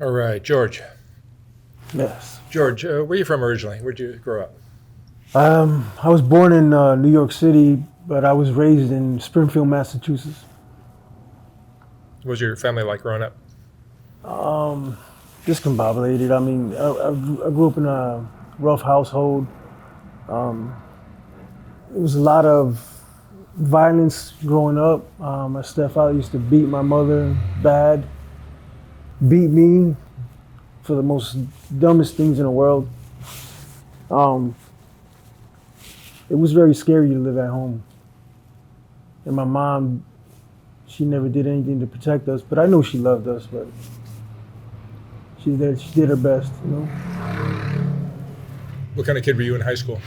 All right, George. Yes. George, where are you from originally? Where'd you grow up? I was born in New York City, but I was raised in Springfield, Massachusetts. What was your family like growing up? Um, Discombobulated. I mean, I grew up in a rough household. Um, it was a lot of violence growing up. My stepfather used to beat my mother bad, beat me for the most dumbest things in the world. Um, it was very scary to live at home. And my mom, she never did anything to protect us, but I know she loved us, but she did her best. What kind of kid were you in high school?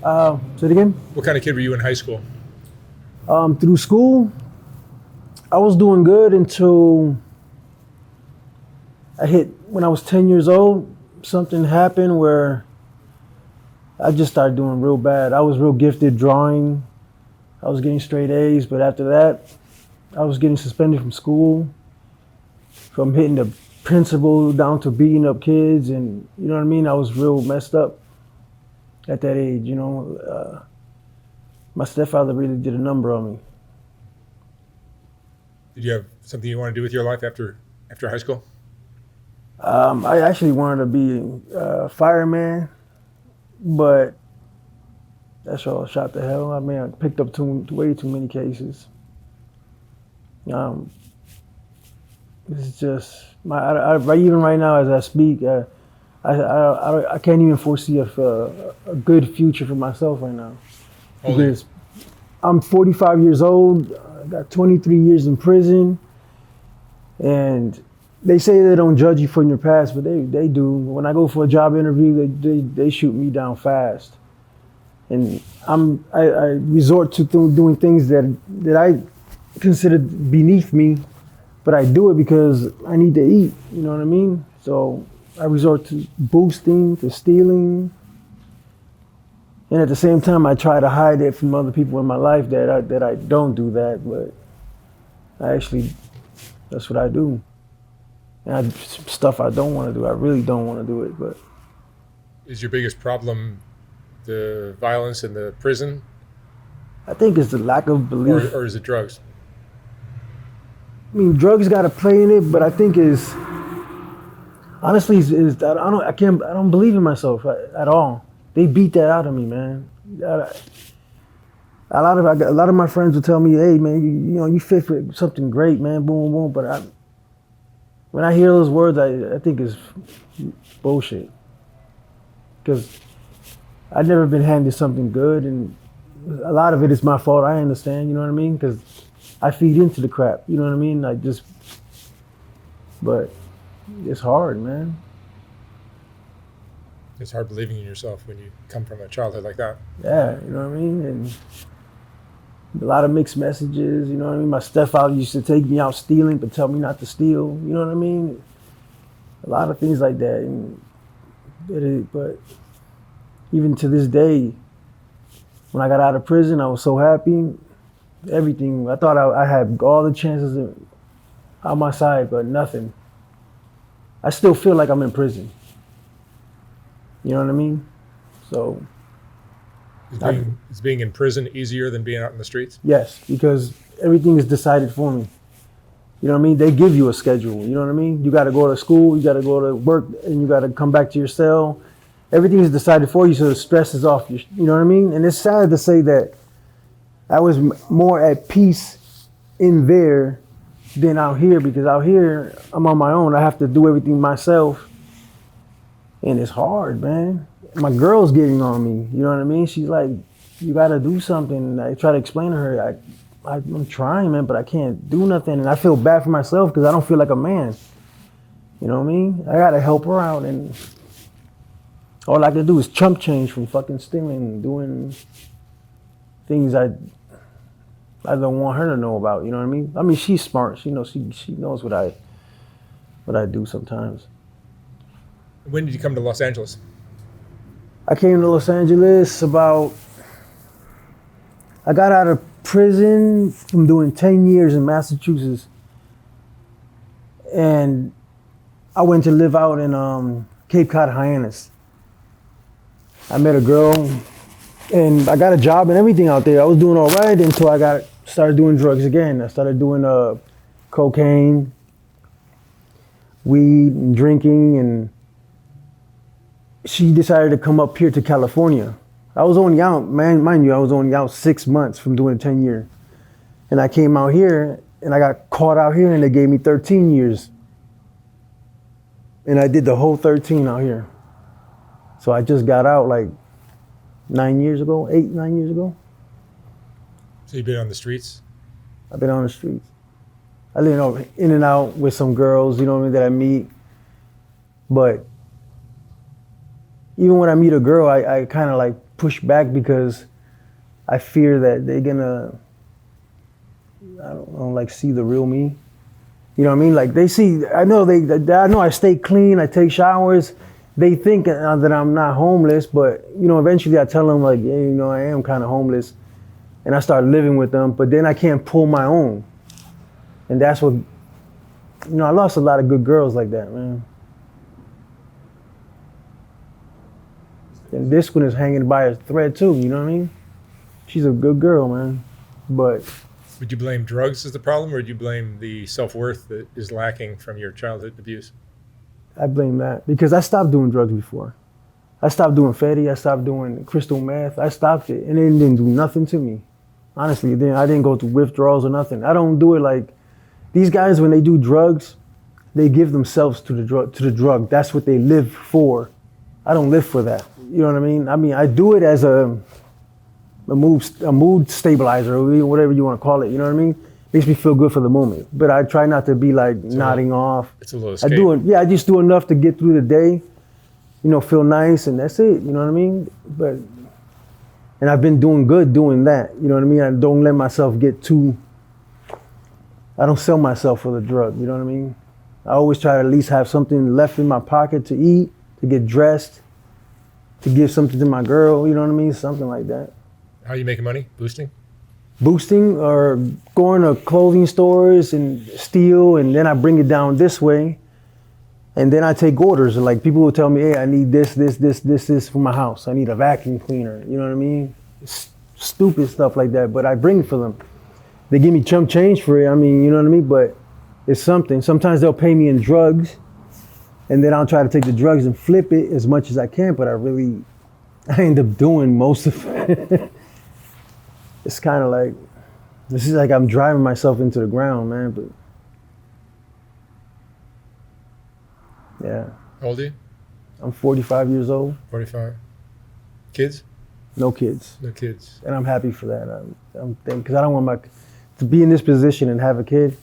Say it again. What kind of kid were you in high school? Through school, I was doing good until when I was 10 years old, something happened where I just started doing real bad. I was real gifted drawing. I was getting straight A's, but after that, I was getting suspended from school, from hitting the principal down to beating up kids, and you know what I mean? I was real messed up at that age. My stepfather really did a number on me. Did you have something you want to do with your life after high school? I actually wanted to be a fireman, but that's all shot to hell. I mean, I picked up way too many cases. Um, it's just even right now as I speak, I can't even foresee a good future for myself right now How old are you? because I'm 45 years old. I got 23 years in prison, and they say they don't judge you for your past, but they do. When I go for a job interview, they shoot me down fast, and I resort to doing things that I consider beneath me, but I do it because I need to eat. You know what I mean? So I resort to boosting, to stealing, and at the same time, I try to hide it from other people in my life that I don't do that, but I actually that's what I do. And stuff I don't want to do. I really don't want to do it, but Is your biggest problem the violence in the prison, I think it's the lack of or, belief. or is it drugs? I mean, drugs got to play in it, but I think is honestly is that I don't believe in myself at all. They beat that out of me, man. A lot of my friends will tell me, "Hey, man, you fit for something great, man." Boom, boom. But when I hear those words, I think it's bullshit because I've never been handed something good, and a lot of it is my fault. I understand, you know what I mean? Because I feed into the crap, you know what I mean? But it's hard, man. It's hard believing in yourself when you come from a childhood like that. Yeah, you know what I mean? And a lot of mixed messages, you know what I mean? My stepfather used to take me out stealing, but tell me not to steal, you know what I mean? A lot of things like that. But even to this day, when I got out of prison, I was so happy. Everything, I thought I had all the chances on my side, but nothing. I still feel like I'm in prison. You know what I mean? So, Is I, being in prison easier than being out in the streets? yes, because everything is decided for me. You know what I mean? They give you a schedule. You know what I mean? You got to go to school, you got to go to work, and you got to come back to your cell. Everything is decided for you, so the stress is off you. You know what I mean? And it's sad to say that I was more at peace in there than out here because out here I'm on my own. I have to do everything myself, and it's hard, man. My girl's getting on me. You know what I mean? She's like, "You got to do something." I try to explain to her, I'm trying, man, but I can't do nothing, and I feel bad for myself because I don't feel like a man. You know what I mean? I gotta help her out, and all I can do is chump change from fucking stealing, doing things I don't want her to know about. You know what I mean? I mean, she's smart. She knows what I do sometimes. When did you come to Los Angeles? I came to Los Angeles I got out of prison from doing 10 years in Massachusetts, and I went to live out in Cape Cod, Hyannis. I met a girl, and I got a job and everything out there. I was doing all right until I started doing drugs again. I started doing cocaine, weed, and drinking, and she decided to come up here to California. I was only out, mind you, I was only out 6 months from doing a 10-year. And I came out here, and I got caught out here, and they gave me 13 years. And I did the whole 13 out here. So I just got out like 9 years ago, 9 years ago. So you've been on the streets? I've been on the streets. I live in and out with some girls, you know what I mean, that I meet. But even when I meet a girl, I kind of like push back because I fear that they're gonna, I don't know, like see the real me. You know what I mean? Like they see, I know I stay clean, I take showers. They think that I'm not homeless, but you know, eventually I tell them like, yeah, you know, I am kind of homeless, and I start living with them. But then I can't pull my own, and that's what, you know, I lost a lot of good girls like that, man. And this one is hanging by a thread too. You know what I mean? She's a good girl, man, but. Would you blame drugs as the problem, or would you blame the self-worth that is lacking from your childhood abuse? I blame that because I stopped doing drugs before. I stopped doing fatty. I stopped doing crystal meth. I stopped it, and it didn't do nothing to me. Honestly, I didn't go through withdrawals or nothing. I don't do it like these guys when they do drugs. They give themselves to the drug. That's what they live for. I don't live for that. You know what I mean? I do it as a mood stabilizer, or whatever you want to call it. You know what I mean? Makes me feel good for the moment. But I try not to be like nodding off. It's a little escape. I just do enough to get through the day, you know, feel nice, and that's it. You know what I mean? And I've been doing good doing that. You know what I mean? I don't let myself I don't sell myself for the drug. You know what I mean? I always try to at least have something left in my pocket to eat, to get dressed, to give something to my girl. You know what I mean? Something like that. How are you making money? Boosting or going to clothing stores and steal, and then I bring it down this way, and then I take orders. Like people will tell me, hey, I need this for my house. I need a vacuum cleaner. You know what I mean? Stupid stuff like that, but I bring it for them. They give me chump change for it. I mean, you know what I mean? But it's something. Sometimes they'll pay me in drugs, and then I'll try to take the drugs and flip it as much as I can, but I end up doing most of it. It's kind of like, this is like I'm driving myself into the ground, man, but yeah. How old are you? I'm 45 years old. 45. Kids? No kids. No kids. And I'm happy for that. I'm thinking, because I don't want to be in this position and have a kid.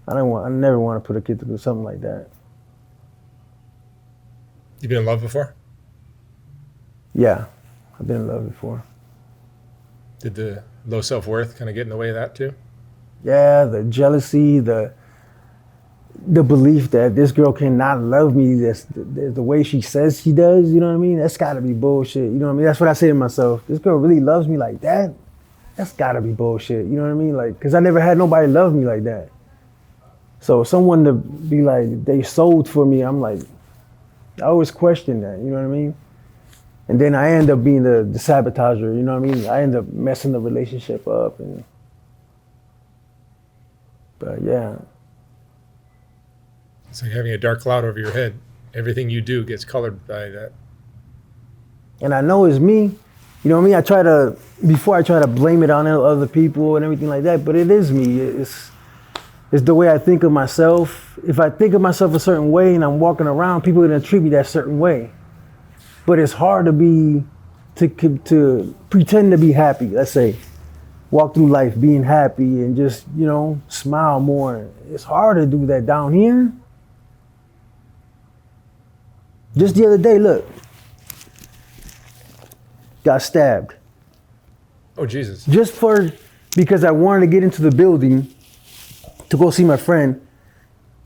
I never want to put a kid through something like that. You been in love before? Yeah, I've been in love before. Did the low self-worth kind of get in the way of that too? Yeah, the jealousy, the belief that this girl cannot love me the way she says she does, you know what I mean? That's gotta be bullshit, you know what I mean? That's what I say to myself. This girl really loves me like that? That's gotta be bullshit, you know what I mean? Like, cause I never had nobody love me like that. So someone to be like, they sold for me, I'm like, I always question that, you know what I mean? And then I end up being the sabotager, you know what I mean? I end up messing the relationship up. But yeah. It's like having a dark cloud over your head. Everything you do gets colored by that. And I know it's me. You know what I mean? Before I try to blame it on other people and everything like that, but it is me. It's the way I think of myself. If I think of myself a certain way and I'm walking around, people are gonna treat me that certain way. But it's hard to pretend to be happy, let's say. Walk through life being happy and just, you know, smile more. It's hard to do that down here. Just the other day, look. Got stabbed. Oh, Jesus. Just because I wanted to get into the building to go see my friend.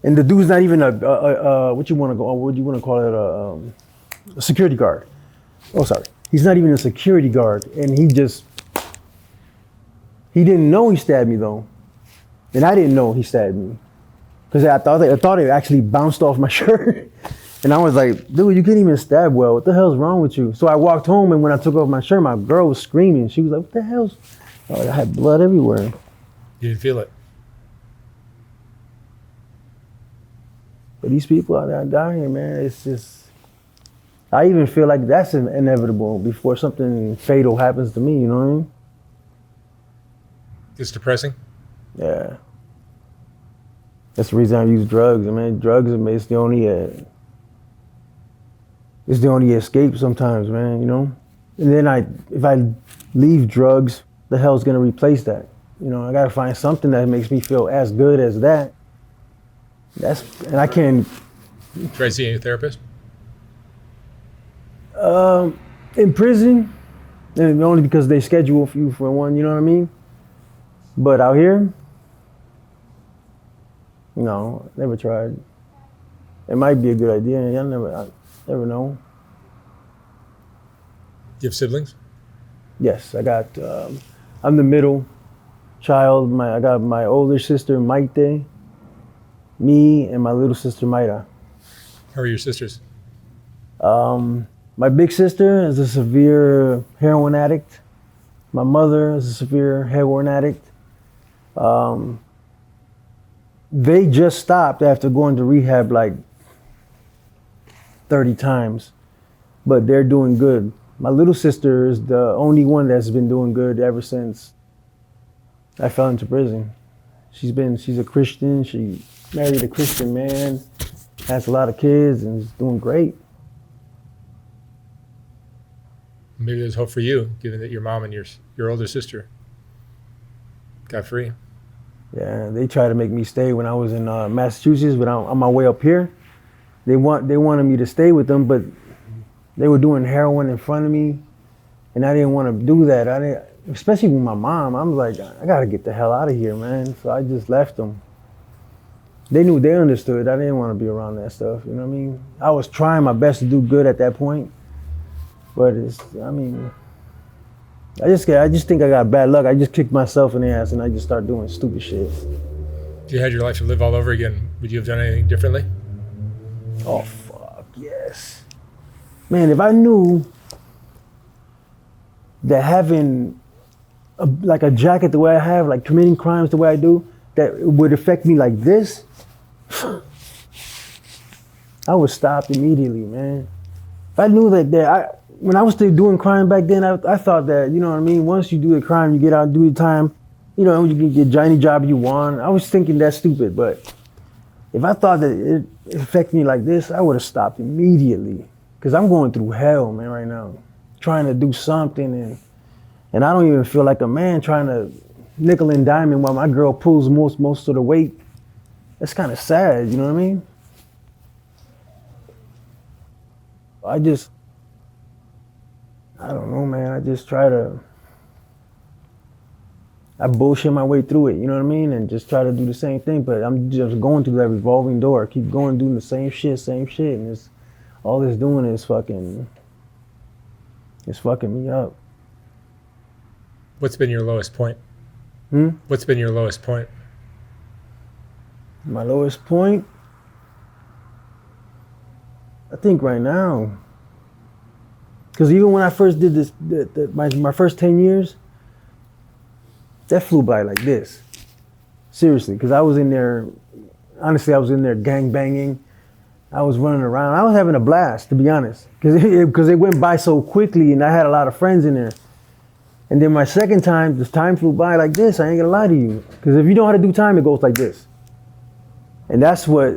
And the dude's not even what you want to call it, a security guard. Oh, sorry. He's not even a security guard. And he didn't know he stabbed me though. And I didn't know he stabbed me. because I thought it actually bounced off my shirt. And I was like, dude, you can't even stab well. What the hell's wrong with you? So I walked home, and when I took off my shirt, my girl was screaming. She was like, what the hell's... Oh, I had blood everywhere. You didn't feel it. But these people out there dying, man, it's just... I even feel like that's inevitable before something fatal happens to me, you know what I mean? It's depressing. Yeah. That's the reason I use drugs. I mean, drugs, it's the only... it's the only escape sometimes, man, you know? And then if I leave drugs, the hell's gonna replace that? You know, I gotta find something that makes me feel as good as that. And I can't... Try seeing a therapist? In prison, and only because they schedule you for one, you know what I mean? But out here, no, never tried. It might be a good idea. I never know. You have siblings? Yes, I got. I'm the middle child. I got my older sister Maite, me, and my little sister Mayra. How are your sisters? My big sister is a severe heroin addict. My mother is a severe heroin addict. They just stopped after going to rehab like 30 times, but they're doing good. My little sister is the only one that's been doing good ever since I fell into prison. She's a Christian. She married a Christian man, has a lot of kids, and is doing great. Maybe there's hope for you, given that your mom and your older sister got free. Yeah, they tried to make me stay when I was in Massachusetts, but on my way up here, they wanted me to stay with them, but they were doing heroin in front of me, and I didn't want to do that. Especially with my mom. I'm like, I gotta get the hell out of here, man. So I just left them. They understood. I didn't want to be around that stuff. You know what I mean? I was trying my best to do good at that point, but I just think I got bad luck. I just kicked myself in the ass and I just started doing stupid shit. If you had your life to live all over again, would you have done anything differently? Oh, fuck, yes. Man, if I knew that having a jacket the way I have, like committing crimes the way I do, that it would affect me like this, I would stop immediately, man. If I knew when I was still doing crime back then, I thought that, you know what I mean? Once you do the crime, you get out, do the time, you know, you can get any job you want. I was thinking that's stupid, but if I thought that it affected me like this, I would have stopped immediately. Because I'm going through hell, man, right now. Trying to do something, and I don't even feel like a man trying to nickel and dime while my girl pulls most of the weight. That's kind of sad, you know what I mean? I don't know, man. I just I bullshit my way through it, you know what I mean? And just try to do the same thing, but I'm just going through that revolving door. I keep going, doing the same shit, and all it's doing is fucking me up. What's been your lowest point? What's been your lowest point? My lowest point? I think right now. Because even when I first did this, my first 10 years, that flew by like this. Seriously, because I was in there, honestly, I was in there gang banging. I was running around. I was having a blast, to be honest, because it went by so quickly and I had a lot of friends in there. And then my second time, this time flew by like this. I ain't gonna lie to you. Because if you know how to do time, it goes like this. And that's what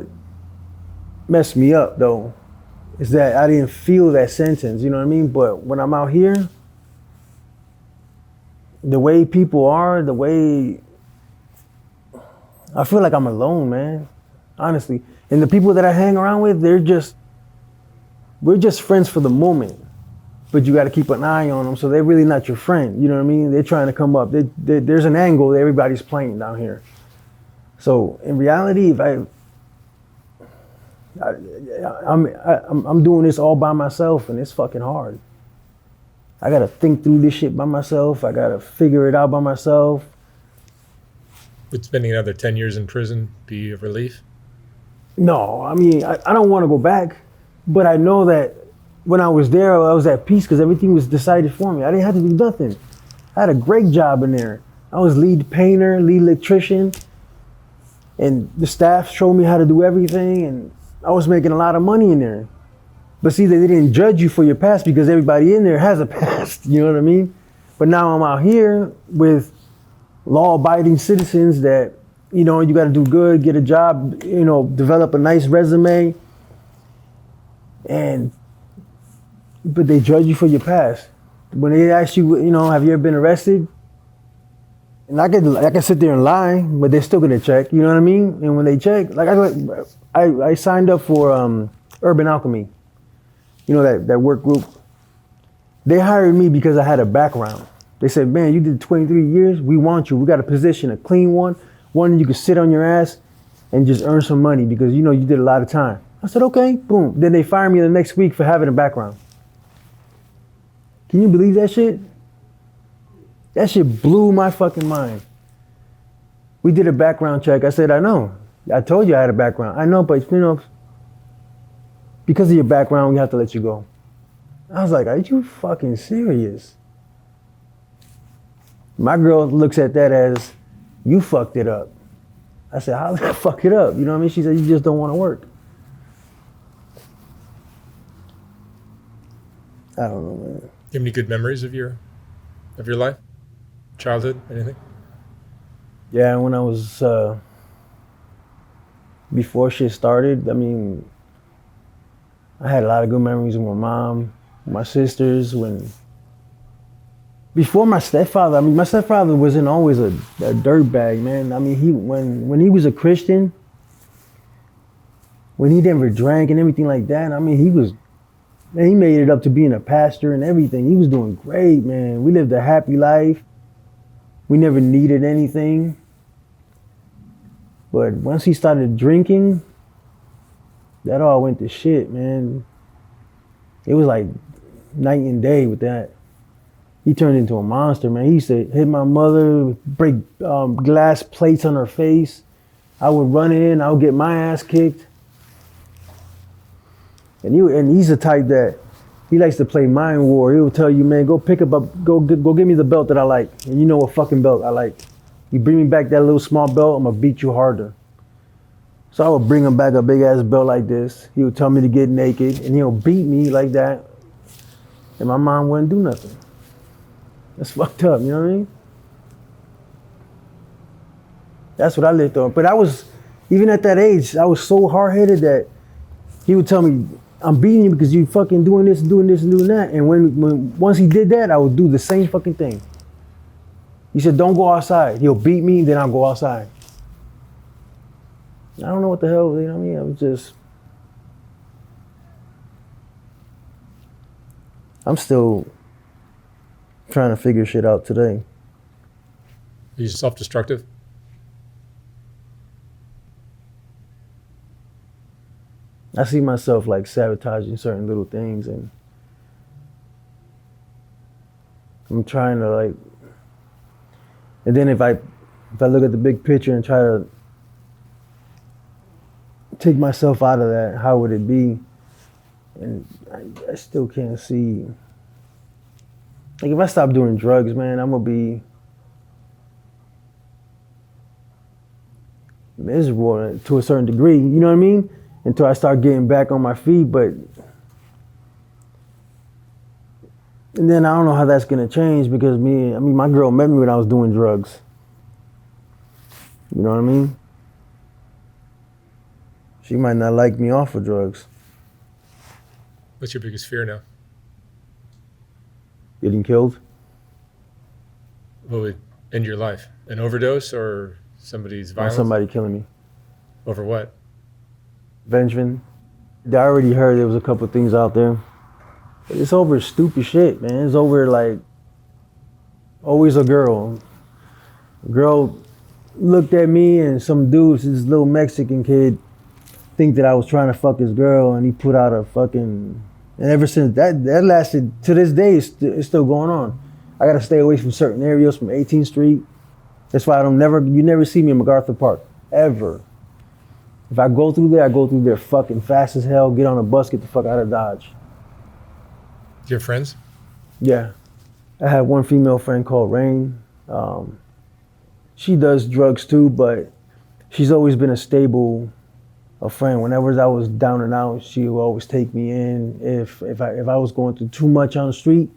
messed me up, though, is that I didn't feel that sentence, you know what I mean? But when I'm out here, the way people are, the way I feel like I'm alone, man, honestly. And the people that I hang around with, we're just friends for the moment. But you got to keep an eye on them, so they're really not your friend. You know what I mean? They're trying to come up. There's an angle that everybody's playing down here. So in reality, if I'm doing this all by myself, and it's fucking hard. I got to think through this shit by myself. I got to figure it out by myself. Would spending another 10 years in prison be a relief? No, I mean, I don't want to go back, but I know that when I was there, I was at peace because everything was decided for me. I didn't have to do nothing. I had a great job in there. I was lead painter, lead electrician, and the staff showed me how to do everything, and I was making a lot of money in there. But see, they didn't judge you for your past because everybody in there has a past, you know what I mean? But now I'm out here with law-abiding citizens that, you know, you got to do good, get a job, you know, develop a nice resume, but they judge you for your past. When they ask you, you know, have you ever been arrested? And I can sit there and lie, but they're still gonna check. You know what I mean? And when they check, like I signed up for Urban Alchemy. You know that work group. They hired me because I had a background. They said, "Man, you did 23 years. We want you. We got a position, a clean one you can sit on your ass and just earn some money because you know you did a lot of time." I said, "Okay." Boom. Then they fired me the next week for having a background. Can you believe that shit? That shit blew my fucking mind. We did a background check. I said, I know. I told you I had a background. I know, but you know, because of your background, we have to let you go. I was like, are you fucking serious? My girl looks at that as, you fucked it up. I said, how did I fuck it up? You know what I mean? She said, you just don't want to work. I don't know, man. You have any good memories of your life? Childhood, anything? Yeah, when I was, before shit started, I mean, I had a lot of good memories with my mom, my sisters, before my stepfather, I mean, my stepfather wasn't always a dirtbag, man. I mean, when he was a Christian, when he never drank and everything like that, I mean, he made it up to being a pastor and everything. He was doing great, man. We lived a happy life. We never needed anything. But once he started drinking, that all went to shit, man. It was like night and day with that. He turned into a monster, man. He used to hit my mother, break glass plates on her face. I would run in, I would get my ass kicked. And he's the type that he likes to play mind war. He will tell you, man, go give me the belt that I like. And you know what fucking belt I like. You bring me back that little small belt, I'm gonna beat you harder. So I would bring him back a big ass belt like this. He would tell me to get naked and he'll beat me like that. And my mom wouldn't do nothing. That's fucked up, you know what I mean? That's what I lived on. But even at that age, I was so hard-headed that he would tell me, I'm beating you because you fucking doing this and doing this and doing that. And once he did that, I would do the same fucking thing. He said, don't go outside. He'll beat me, then I'll go outside. I don't know what the hell, you know what I mean? I'm still trying to figure shit out today. Are you self-destructive? I see myself like sabotaging certain little things, and I'm trying to like, and then if I look at the big picture and try to take myself out of that, how would it be? And I still can't see. Like if I stop doing drugs, man, I'm gonna be miserable to a certain degree, you know what I mean? Until I start getting back on my feet, and then I don't know how that's gonna change because my girl met me when I was doing drugs. You know what I mean? She might not like me off of drugs. What's your biggest fear now? Getting killed. What would end your life? An overdose or somebody's violence? Or somebody killing me. Over what? Benjamin. I already heard there was a couple things out there. But it's over stupid shit, man. It's over like always a girl. A girl looked at me and some dude, this little Mexican kid, think that I was trying to fuck his girl, and he put out a fucking. And ever since that lasted to this day, it's still going on. I gotta stay away from certain areas, from 18th Street. That's why you never see me in MacArthur Park, ever. If I go through there, I go through there fucking fast as hell, get on a bus, get the fuck out of Dodge. Do you have friends? Yeah. I have one female friend called Rain. She does drugs too, but she's always been a stable friend. Whenever I was down and out, she would always take me in. If I was going through too much on the street,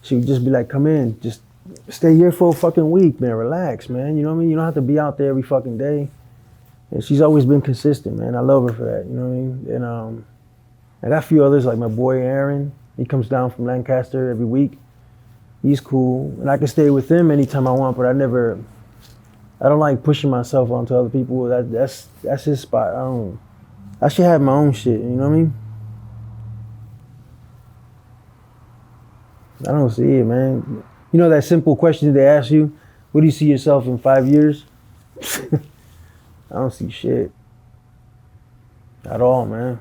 she would just be like, come in, just stay here for a fucking week, man, relax, man. You know what I mean? You don't have to be out there every fucking day. And she's always been consistent, man. I love her for that, you know what I mean? And I got a few others, like my boy Aaron. He comes down from Lancaster every week. He's cool. And I can stay with him anytime I want, but I don't like pushing myself onto other people. That's his spot. I should have my own shit, you know what I mean? I don't see it, man. You know that simple question they ask you, what do you see yourself in 5 years? I don't see shit. At all, man.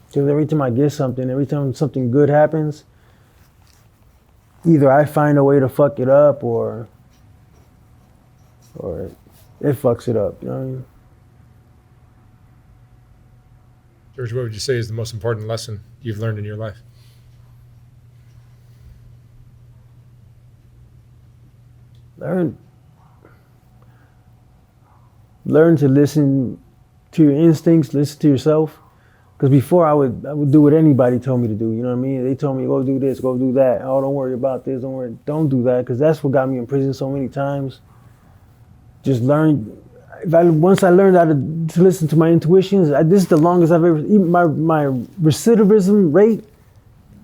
Because every time I get something, every time something good happens, either I find a way to fuck it up or it fucks it up, you know what I mean? George, what would you say is the most important lesson you've learned in your life? Learn to listen to your instincts, listen to yourself. Because before I would do what anybody told me to do, you know what I mean? They told me, go do this, go do that. Oh, don't worry about this, don't do that. Because that's what got me in prison so many times. Just learn, once I learned how to listen to my intuitions, this is the longest I've ever, even my recidivism rate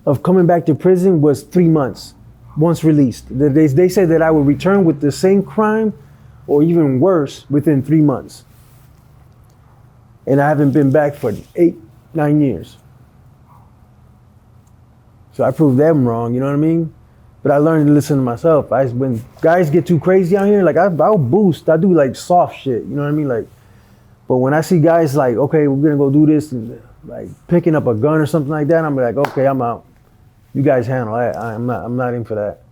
of coming back to prison was 3 months, once released. They said that I would return with the same crime or even worse within 3 months. And I haven't been back for 8-9 years. So I proved them wrong, you know what I mean? But I learned to listen to myself. When guys get too crazy out here, like I'll boost. I do like soft shit, you know what I mean? Like, but when I see guys like, okay, we're gonna go do this, and like picking up a gun or something like that, I'm like, okay, I'm out. You guys handle that. I'm not in for that.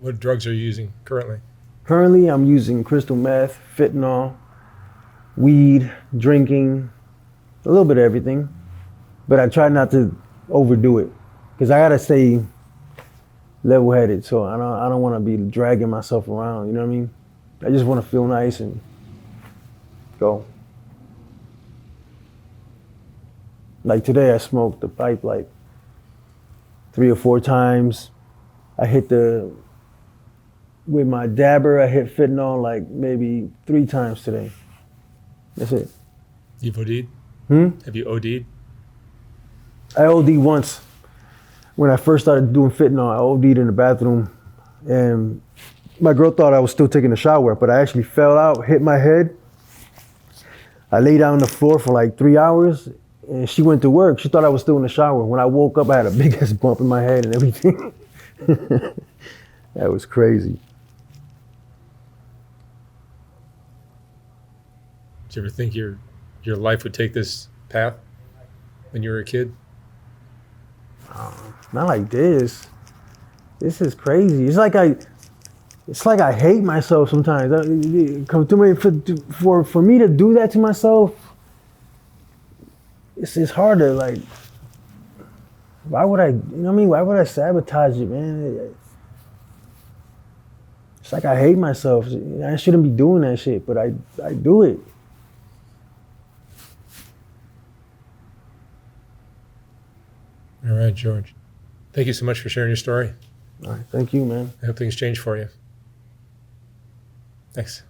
What drugs are you using currently? Currently, I'm using crystal meth, fentanyl, weed, drinking, a little bit of everything. But I try not to overdo it because I gotta stay level-headed. So I don't want to be dragging myself around. You know what I mean? I just want to feel nice and go. Like today, I smoked the pipe like 3 or 4 times. I hit with my dabber, I hit fentanyl like maybe 3 times today. That's it. You've OD'd? Have you OD'd? I OD'd once. When I first started doing fentanyl, I OD'd in the bathroom. And my girl thought I was still taking a shower, but I actually fell out, hit my head. I lay down on the floor for like 3 hours, and she went to work. She thought I was still in the shower. When I woke up, I had a big ass bump in my head and everything. That was crazy. Did you ever think your life would take this path when you were a kid? Not like this. This is crazy. It's like I hate myself sometimes. Come to me for me to do that to myself. It's hard to like. Why would I? You know what I mean? Why would I sabotage it, man? It's like I hate myself. I shouldn't be doing that shit, but I do it. All right, George. Thank you so much for sharing your story. All right, thank you, man. I hope things change for you. Thanks.